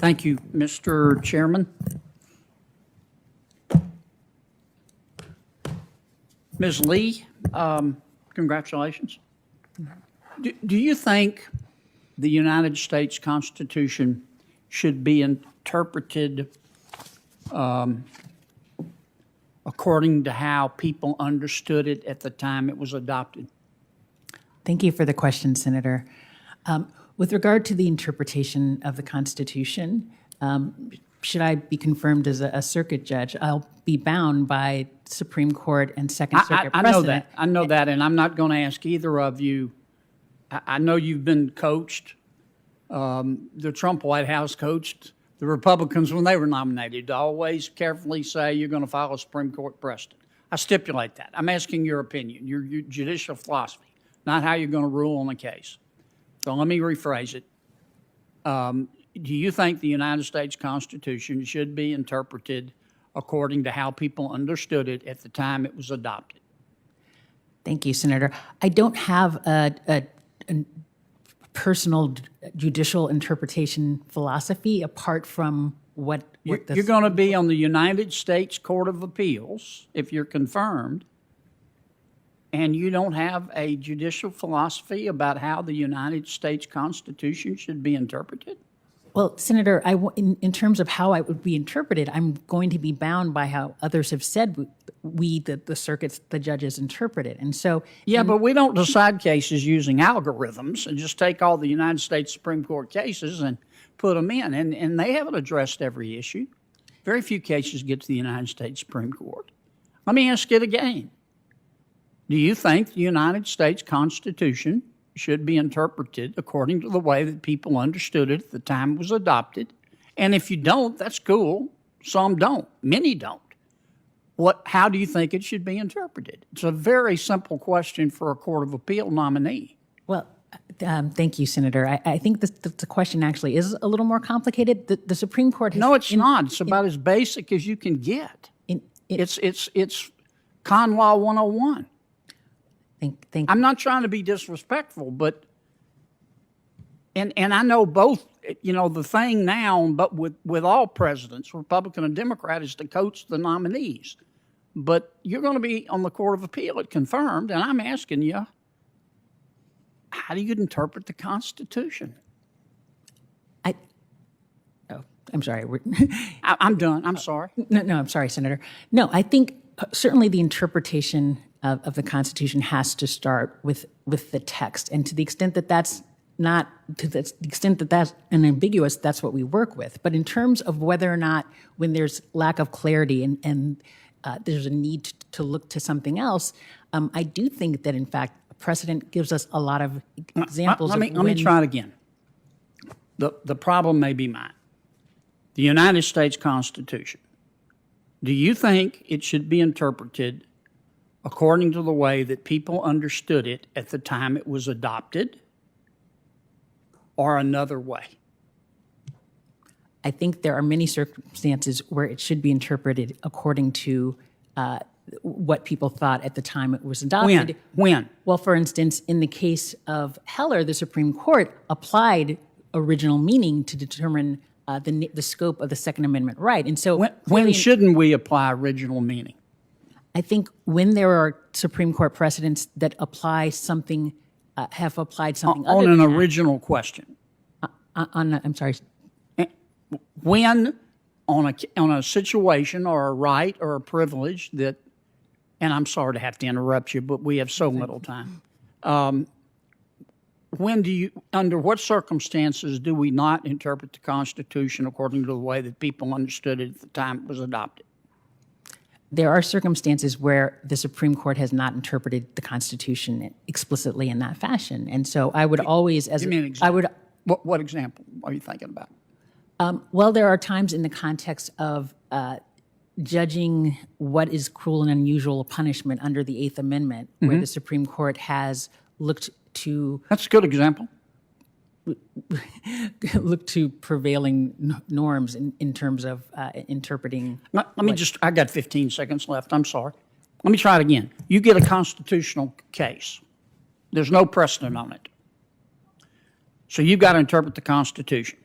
Thank you, Mr. Chairman. Ms. Lee, congratulations. Do you think the United States Constitution should be interpreted according to how people understood it at the time it was adopted? Thank you for the question, Senator. With regard to the interpretation of the Constitution, should I be confirmed as a circuit judge, I'll be bound by Supreme Court and Second Circuit I precedent. know that. I know that, and I'm not going to ask either of you. I know you've been coached. The Trump White House coached the Republicans when they were nominated to always carefully say you're going to follow Supreme Court precedent. I stipulate that. I'm asking your opinion, your judicial philosophy, not how you're going to rule on a case. So let me rephrase it. Do you think the United States Constitution should be interpreted according to how people understood it at the time it was adopted? Thank you, Senator. I don't have a personal judicial interpretation philosophy apart from what You're going to be on the United States Court of Appeals if you're confirmed, and you don't have a judicial philosophy about how the United States Constitution should be interpreted? Well, Senator, in terms of how it would be interpreted, I'm going to be bound by how others have said the circuits, the judges interpret it. And so... Yeah, but we don't decide cases using algorithms and just take all the United States Supreme Court cases and put them in. And they haven't addressed every issue. Very few cases get to the United States Supreme Court. Let me ask it again. Do you think the United States Constitution should be interpreted according to the way that people understood it at the time it was adopted? And if you don't, that's cool. Some don't. Many don't. How do you think it should be interpreted? It's a very simple question for a Court of Appeal nominee. Well, thank you, Senator. I think the question actually is a little more complicated. The Supreme Court has... No, it's not. It's about as basic as you can get. It's Con Law 101. I'm not trying to be disrespectful, but and I know both, the thing now, but with all presidents, Republican and Democrat, is to coach the nominees. But you're going to be on the Court of Appeal at confirmed, and I'm asking you, how do you interpret the Constitution? I'm sorry. I'm done. I'm sorry. No, I'm sorry, Senator. No, I think certainly the interpretation of the Constitution has to start with the text, and to the extent that that's not, to the extent that that's unambiguous, that's what we work with. But in terms of whether or not, when there's lack of clarity and there's a need to look to something else, I do think that in fact precedent gives us a lot of examples. Let me try it again. The problem may be mine. The United States Constitution. Do you think it should be interpreted according to the way that people understood it at the time it was adopted, or another way? I think there are many circumstances where it should be interpreted according to what people thought at the time it was adopted. When? Well, for instance, in the case of Heller, the Supreme Court applied original meaning to determine the scope of the Second Amendment right. And so when shouldn't we apply original meaning? I think when there are Supreme Court precedents that apply something, have applied something on an original question. I'm sorry. When on a situation or a right or a privilege that, and I'm sorry to have to interrupt you, but we have so little time. Under what circumstances do we not interpret the Constitution according to the way that people understood it at the time it was adopted? There are circumstances where the Supreme Court has not interpreted the Constitution explicitly in that fashion, and so I would always, Give me an example. What example are you thinking about? Well, there are times in the context of judging what is cruel and unusual punishment under the Eighth Amendment, where the Supreme Court has looked to... That's a good example. Look to prevailing norms in terms of interpreting... I got 15 seconds left. I'm sorry. Let me try it again. You get a constitutional case. There's no precedent on it. So you've got to interpret the Constitution.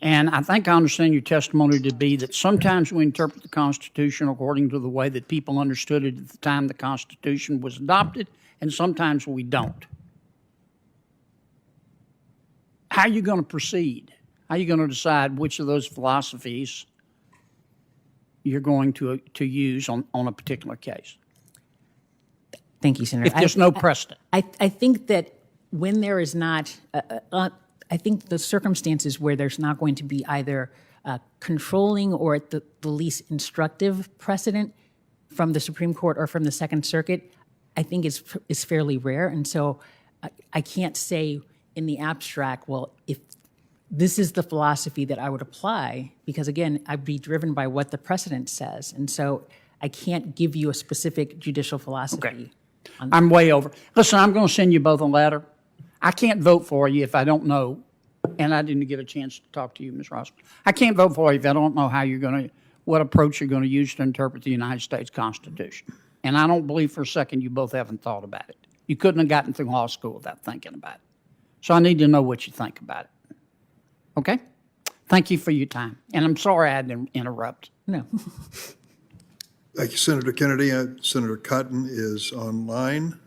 And I think I understand your testimony to be that sometimes we interpret the Constitution according to the way that people understood it at the time the Constitution was adopted, and sometimes we don't. How are you going to proceed? How are you going to decide which of those philosophies you're going to use on a particular case? Thank you, Senator. If there's no precedent. I think that when there is not, I think the circumstances where there's not going to be either controlling or at the least instructive precedent from the Supreme Court or from the Second Circuit, I think is fairly rare. And so I can't say in the abstract, well, if this is the philosophy that I would apply, because again, I'd be driven by what the precedent says. And so I can't give you a specific judicial philosophy. Okay. I'm way over. Listen, I'm going to send you both a letter. I can't vote for you if I don't know, and I didn't get a chance to talk to you, Ms. Ross. I can't vote for you if I don't know how you're going to, what approach you're going to use to interpret the United States Constitution. And I don't believe for a second you both haven't thought about it. You couldn't have gotten through law school without thinking about it. So I need to know what you think about it. Okay? Thank you for your time. And I'm sorry I had to interrupt. No. Thank you, Senator Kennedy. Senator Cotton is online.